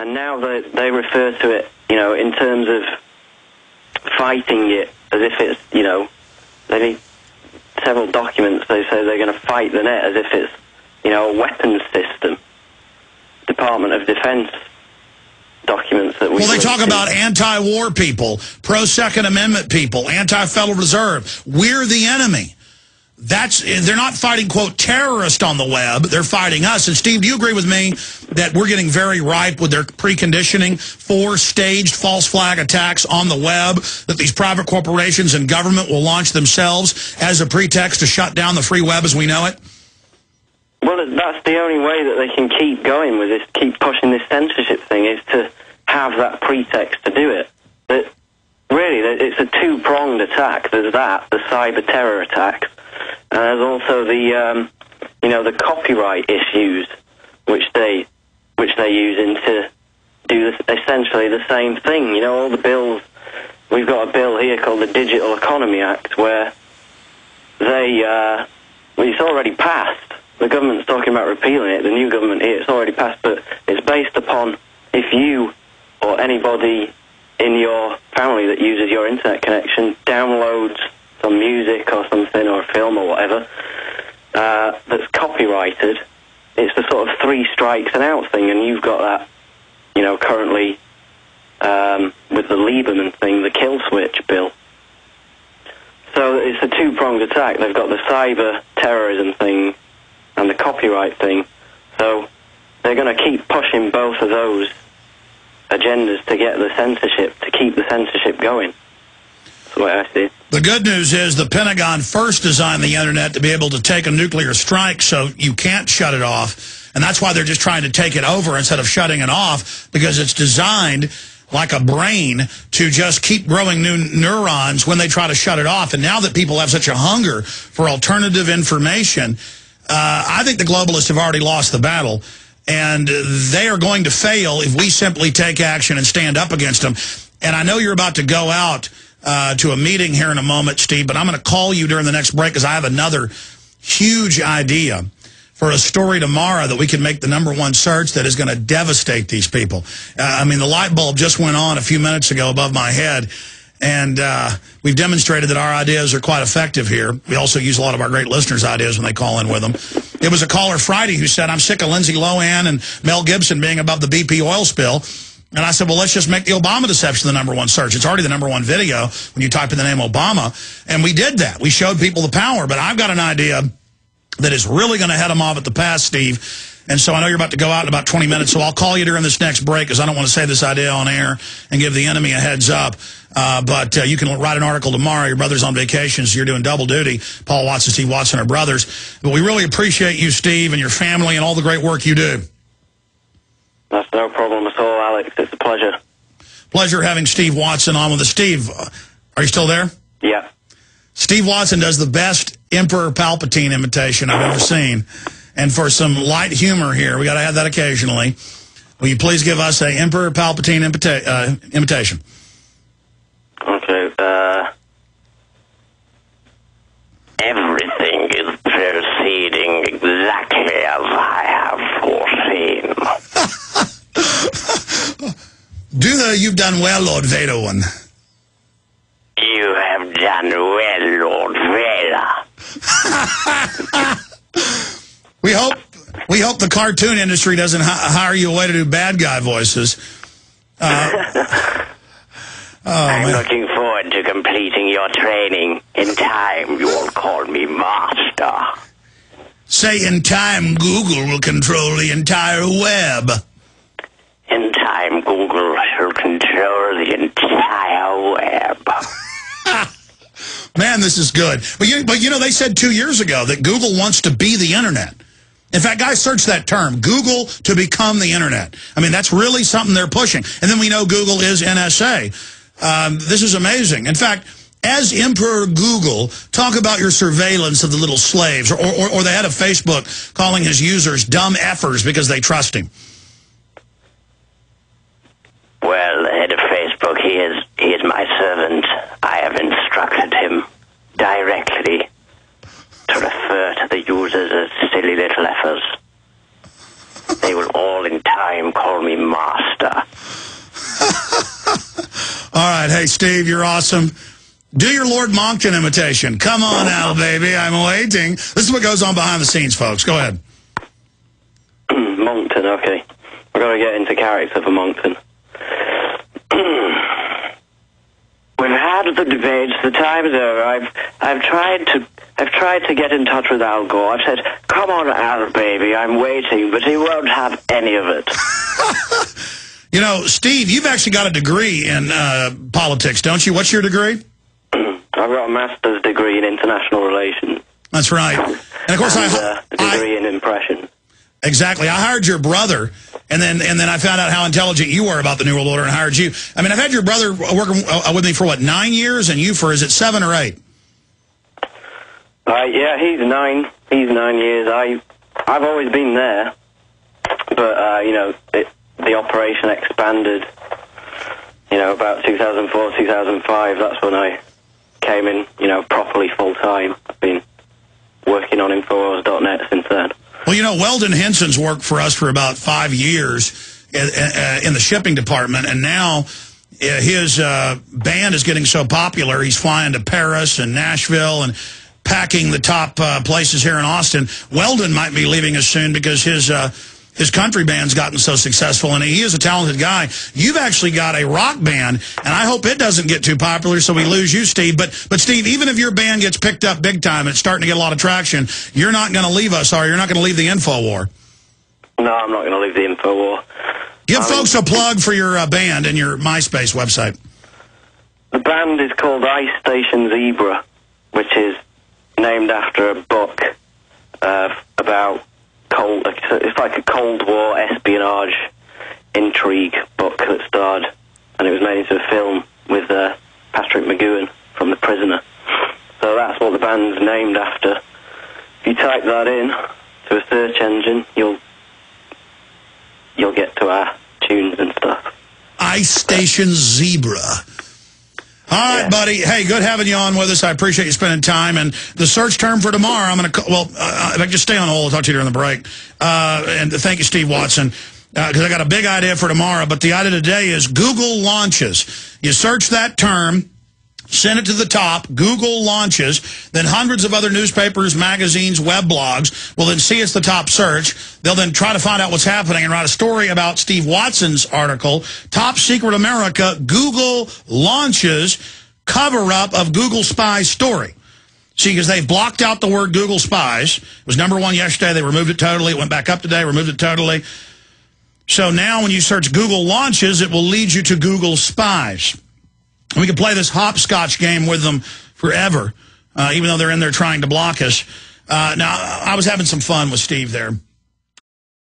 And now they refer to it, in terms of fighting it as if it's, they need several documents. They say they're going to fight the net as if it's, a weapons system. Department of Defense documents that we... Well, they talk about anti-war people, pro-Second Amendment people, anti-Federal Reserve. We're the enemy. They're not fighting, quote, terrorists on the web. They're fighting us. And, Steve, do you agree with me that we're getting very ripe with their preconditioning for staged false flag attacks on the web, that these private corporations and government will launch themselves as a pretext to shut down the free web as we know it? Well, that's the only way that they can keep going with this, keep pushing this censorship thing, is to have that pretext to do it. But really, it's a two-pronged attack. There's that, the cyber terror attacks, and there's also the, the copyright issues, which they use to do essentially the same thing. All the bills. We've got a bill here called the Digital Economy Act, where it's already passed. The government's talking about repealing it. The new government here, it's already passed, but it's based upon if you or anybody in your family that uses your internet connection downloads some music or something, or a film or whatever, that's copyrighted, it's the sort of 3 strikes and out thing, and you've got that, currently with the Lieberman thing, the kill switch bill. So it's a two-pronged attack. They've got the cyber terrorism thing and the copyright thing. So they're going to keep pushing both of those agendas to get the censorship, to keep the censorship going. That's the way I see it. The good news is the Pentagon first designed the Internet to be able to take a nuclear strike so you can't shut it off. And that's why they're just trying to take it over instead of shutting it off, because it's designed like a brain to just keep growing new neurons when they try to shut it off. And now that people have such a hunger for alternative information, I think the globalists have already lost the battle, and they are going to fail if we simply take action and stand up against them. And I know you're about to go out to a meeting here in a moment, Steve, but I'm going to call you during the next break because I have another huge idea for a story tomorrow that we can make the #1 search that is going to devastate these people. The light bulb just went on a few minutes ago above my head, and we've demonstrated that our ideas are quite effective here. We also use a lot of our great listeners' ideas when they call in with them. It was a caller Friday who said, I'm sick of Lindsay Lohan and Mel Gibson being above the BP oil spill. And I said, well, let's just make the Obama deception the #1 search. It's already the #1 video when you type in the name Obama. And we did that. We showed people the power. But I've got an idea that is really going to head them off at the pass, Steve. And so I know you're about to go out in about 20 minutes, so I'll call you during this next break because I don't want to say this idea on air and give the enemy a heads up. But you can write an article tomorrow. Your brother's on vacation, so you're doing double duty. Paul Watson, Steve Watson are brothers. But we really appreciate you, Steve, and your family and all the great work you do. That's no problem at all, Alex. It's a pleasure. Pleasure having Steve Watson on with us. Steve, are you still there? Yeah. Steve Watson does the best Emperor Palpatine imitation I've ever seen. And for some light humor here, we got to have that occasionally. Will you please give us a Emperor Palpatine imitation? Okay. Everything is proceeding exactly as I have foreseen. You've done well, Lord Vader one. You have done well, Lord Vader. We hope the cartoon industry doesn't hire you away to do bad guy voices. I'm looking forward to completing your training. In time, you will call me master. Say in time, Google will control the entire web. In time, Google will control the entire web. Man, this is good. But they said 2 years ago that Google wants to be the Internet. In fact, guys, search that term, Google to become the Internet. That's really something they're pushing. And then we know Google is NSA. This is amazing. In fact, as Emperor Google, talk about your surveillance of the little slaves, or the head of Facebook calling his users dumb effers because they trust him. Well, the head of Facebook, he is my servant. I have instructed him directly to refer to the users as silly little effers. They will all in time call me master. Hey, Steve, you're awesome. Do your Lord Monckton imitation. Come on, Al, baby, I'm waiting. This is what goes on behind the scenes, folks. Go ahead. Monckton, okay. I've got to get into character for Monckton. We've had the debates. The time's over. I've tried to get in touch with Al Gore. I've said, "Come on, Al, baby, I'm waiting," but he won't have any of it. You know, Steve, you've actually got a degree in politics, don't you? What's your degree? I've got a master's degree in international relations. That's right. And of course, a degree in impression. Exactly. I hired your brother, and then I found out how intelligent you were about the New World Order and hired you. I mean, I've had your brother working with me for, what, 9 years, and you for, is it 7 or 8? Yeah, he's 9. He's 9 years. I've always been there, but, you know, the operation expanded, you know, about 2004, 2005. That's when I came in, you know, properly full-time. I've been working on Infowars.net since then. Well, you know, Weldon Henson's worked for us for about 5 years in the shipping department, and now his band is getting so popular, he's flying to Paris and Nashville and packing the top places here in Austin. Weldon might be leaving us soon because his country band's gotten so successful, and he is a talented guy. You've actually got a rock band, and I hope it doesn't get too popular so we lose you, Steve. But Steve, even if your band gets picked up big time and it's starting to get a lot of traction, you're not going to leave us, are you? You're not going to leave the InfoWar. No, I'm not going to leave the Infowar. Give folks a plug for your band and your MySpace website. The band is called Ice Station Zebra, which is named after a book about it's like a Cold War espionage intrigue book that starred, and it was made into a film with Patrick McGowan from The Prisoner. So that's what the band's named after. If you type that in to a search engine, you'll get to our tunes and stuff. Ice Station Zebra. All right, buddy. Hey, good having you on with us. I appreciate you spending time. And the search term for tomorrow, I'm going to, well, if I can just stay on hold, I'll talk to you during the break. And thank you, Steve Watson, because I got a big idea for tomorrow. But the idea today is Google launches. You search that term, send it to the top, Google launches, then hundreds of other newspapers, magazines, web blogs will then see it's the top search. They'll then try to find out what's happening and write a story about Steve Watson's article, Top Secret America, Google launches cover-up of Google Spies story. See, because they've blocked out the word Google Spies. It was #1 yesterday. They removed it totally. It went back up today, removed it totally. So now when you search Google launches, it will lead you to Google Spies. We could play this hopscotch game with them forever, even though they're in there trying to block us. Now, I was having some fun with Steve there.